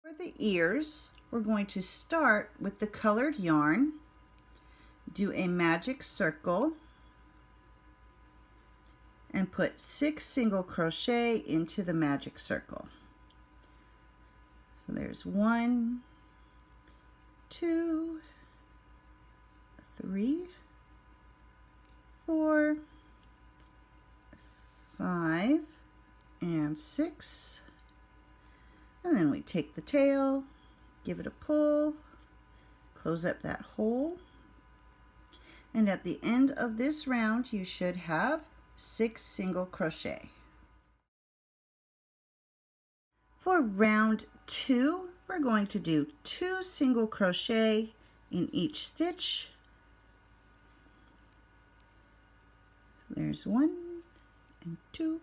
For the ears, we're going to start with the colored yarn, do a magic circle, and put 6 single crochet into the magic circle. So there's 1, 2, 3, 4, 5, and 6. And then we take the tail, give it a pull, close up that hole, and at the end of this round you should have 6 single crochet. For round 2, we're going to do 2 single crochet in each stitch. So there's 1 and 2.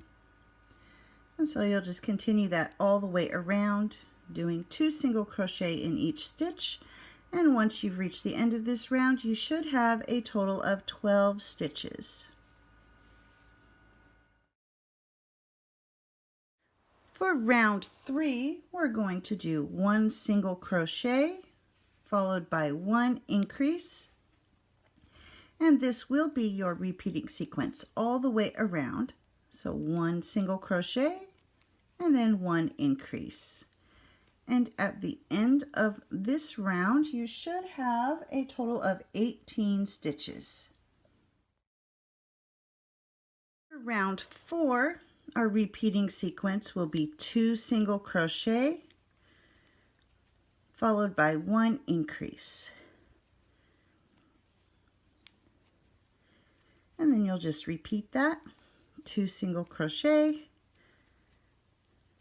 And so you'll just continue that all the way around, doing 2 single crochet in each stitch. And once you've reached the end of this round, you should have a total of 12 stitches. For round 3, we're going to do 1 single crochet followed by 1 increase. And this will be your repeating sequence all the way around. So 1 single crochet and then 1 increase. And at the end of this round, you should have a total of 18 stitches. For round 4, our repeating sequence will be 2 single crochet followed by 1 increase. And then you'll just repeat that. 2 single crochet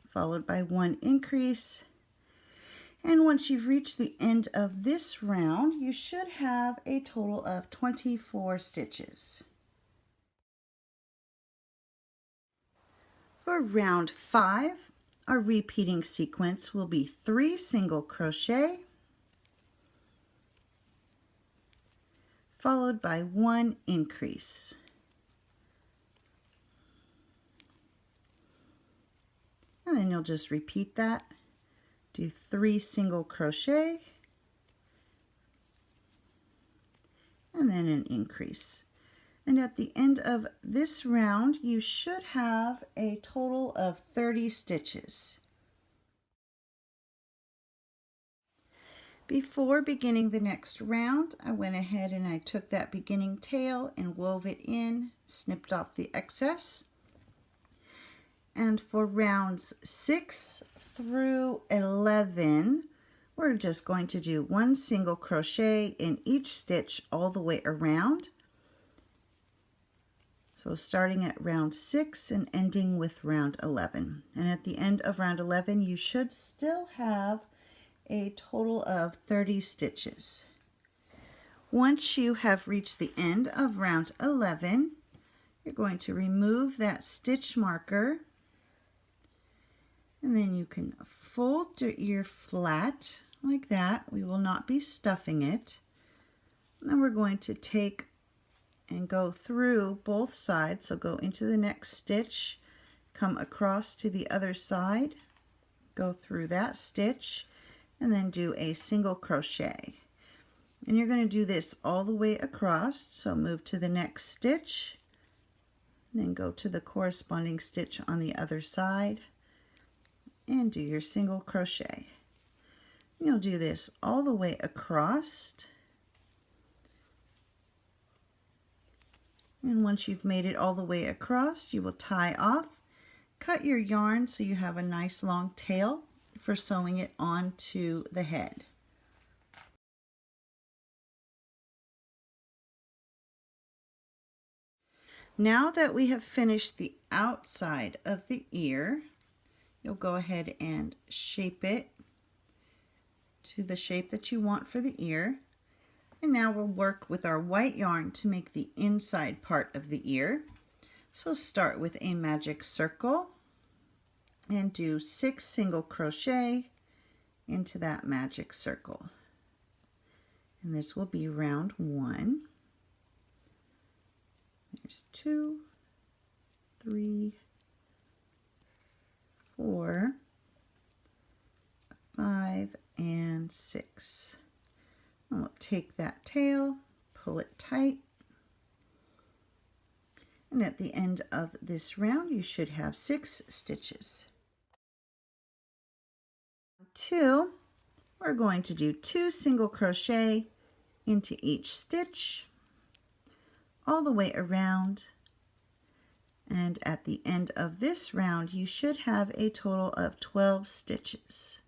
followed by 1 increase, and once you've reached the end of this round you should have a total of 24 stitches. For round 5, our repeating sequence will be 3 single crochet followed by 1 increase. And then you'll just repeat that. Do 3 single crochet and then an increase. And at the end of this round, you should have a total of 30 stitches. Before beginning the next round, I went ahead and I took that beginning tail and wove it in, snipped off the excess. And for rounds 6 through 11, we're just going to do 1 single crochet in each stitch all the way around. So starting at round 6 and ending with round 11. And at the end of round 11, you should still have a total of 30 stitches. Once you have reached the end of round 11, you're going to remove that stitch marker. And then you can fold your ear flat like that. We will not be stuffing it. And then we're going to take and go through both sides. So go into the next stitch, come across to the other side, go through that stitch, and then do a single crochet. And you're going to do this all the way across. So move to the next stitch, then go to the corresponding stitch on the other side, and do your single crochet. You'll do this all the way across, and once you've made it all the way across, you will tie off, cut your yarn so you have a nice long tail for sewing it onto the head. Now that we have finished the outside of the ear, you'll go ahead and shape it to the shape that you want for the ear. And now we'll work with our white yarn to make the inside part of the ear. So start with a magic circle and do 6 single crochet into that magic circle. And this will be round 1. There's 2, 3, 4, 5, 6. And we'll take that tail, pull it tight, and at the end of this round you should have 6 stitches. 2, we're going to do 2 single crochet into each stitch all the way around, and at the end of this round you should have a total of 12 stitches.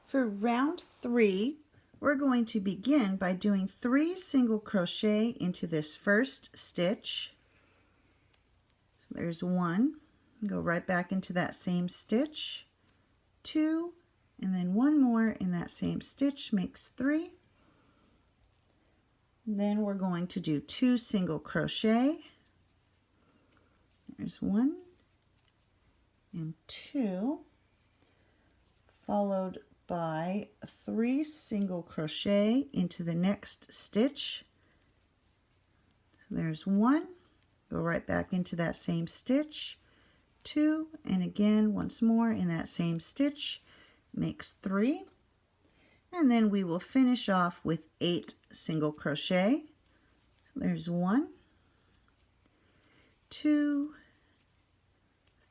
For round 3, we're going to begin by doing 3 single crochet into this first stitch. So there's 1, go right back into that same stitch, 2, and then 1 more in that same stitch makes 3. Then we're going to do 2 single crochet. There's 1 and 2, followed by 3 single crochet into the next stitch. So there's 1, go right back into that same stitch, 2, and again once more in that same stitch makes 3, and then we will finish off with 8 single crochet. So there's 1, 2,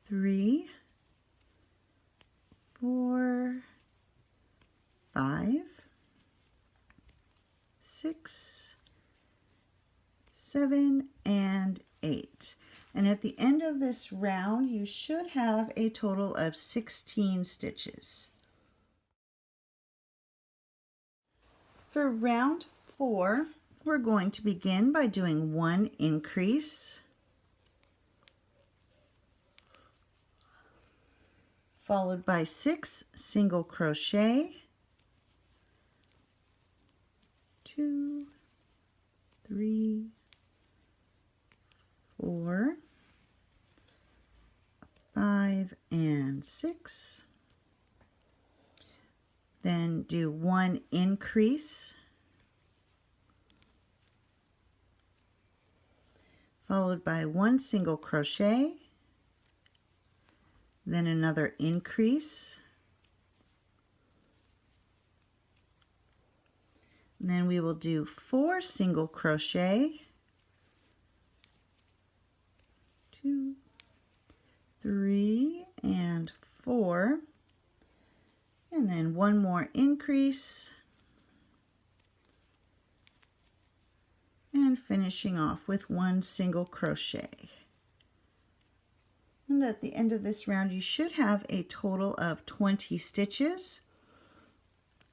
3, 4, 5, 6, 7, and 8. And at the end of this round, you should have a total of 16 stitches. For round 4, we're going to begin by doing 1 increase, followed by 6 single crochet, 2, 3, 4, 5, and 6. Then do 1 increase, followed by 1 single crochet, then another increase, and then we will do 4 single crochet, 2, 3, and 4, and then 1 more increase, and finishing off with 1 single crochet. And at the end of this round you should have a total of 20 stitches.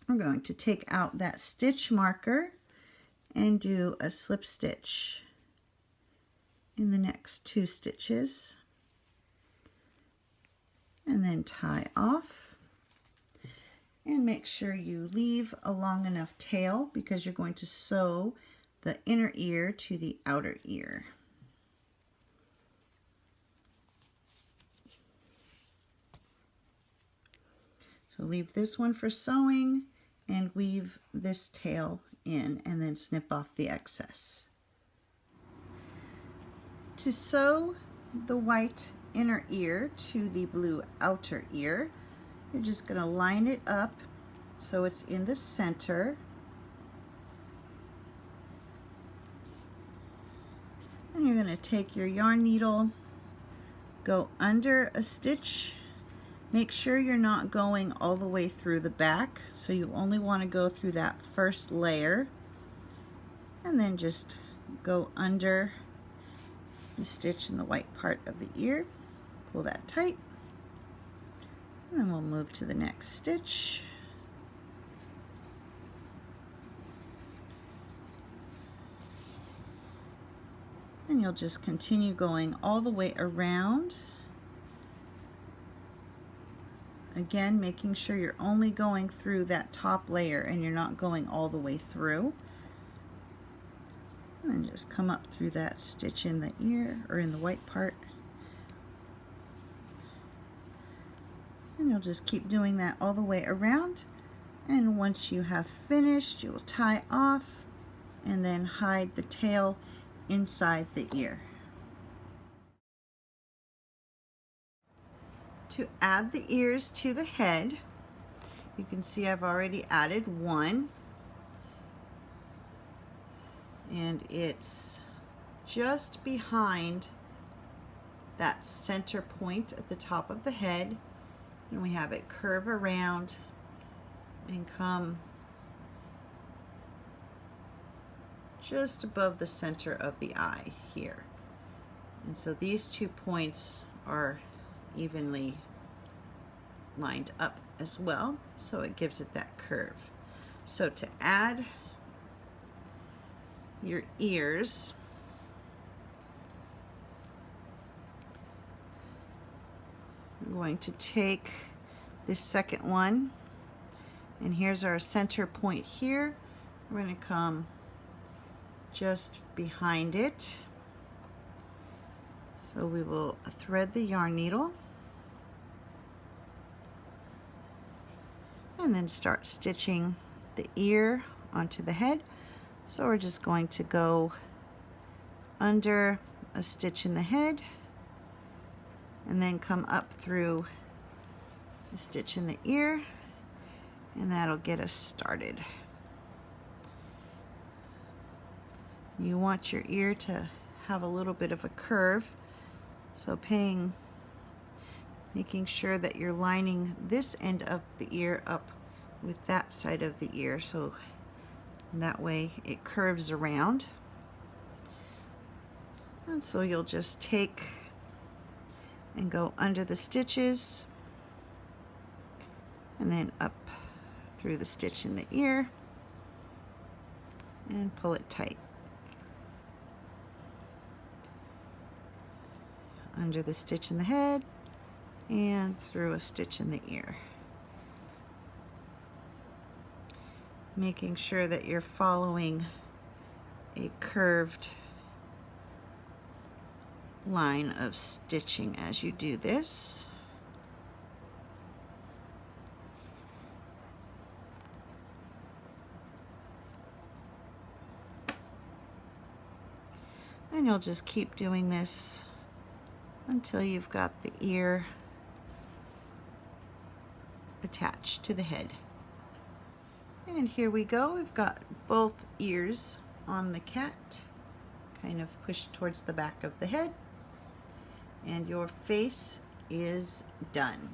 I'm going to take out that stitch marker and do a slip stitch in the next 2 stitches, and then tie off, and make sure you leave a long enough tail because you're going to sew the inner ear to the outer ear. So leave this one for sewing and weave this tail in, and then snip off the excess. To sew the white inner ear to the blue outer ear, you're just going to line it up so it's in the center. And you're going to take your yarn needle, go under a stitch. Make sure you're not going all the way through the back, so you only want to go through that first layer, and then just go under the stitch in the white part of the ear, pull that tight, and then we'll move to the next stitch. And you'll just continue going all the way around. Again, making sure you're only going through that top layer and you're not going all the way through. And then just come up through that stitch in the ear, or in the white part. And you'll just keep doing that all the way around. And once you have finished, you will tie off and then hide the tail inside the ear. to add the ears to the head. You can see I've already added one, and it's just behind that center point at the top of the head, and we have it curve around and come just above the center of the eye here. And so these 2 points are evenly lined up as well, so it gives it that curve. So to add your ears, I'm going to take this second one, and here's our center point here. We're going to come just behind it. So we will thread the yarn needle and then start stitching the ear onto the head. So we're just going to go under a stitch in the head and then come up through a stitch in the ear, and that'll get us started. You want your ear to have a little bit of a curve, so making sure that you're lining this end of the ear up with that side of the ear, so that way it curves around. And so you'll just take and go under the stitches and then up through the stitch in the ear and pull it tight. Under the stitch in the head and through a stitch in the ear. Making sure that you're following a curved line of stitching as you do this. And you'll just keep doing this until you've got the ear attached to the head. And here we go. We've got both ears on the cat, kind of pushed towards the back of the head, and your face is done.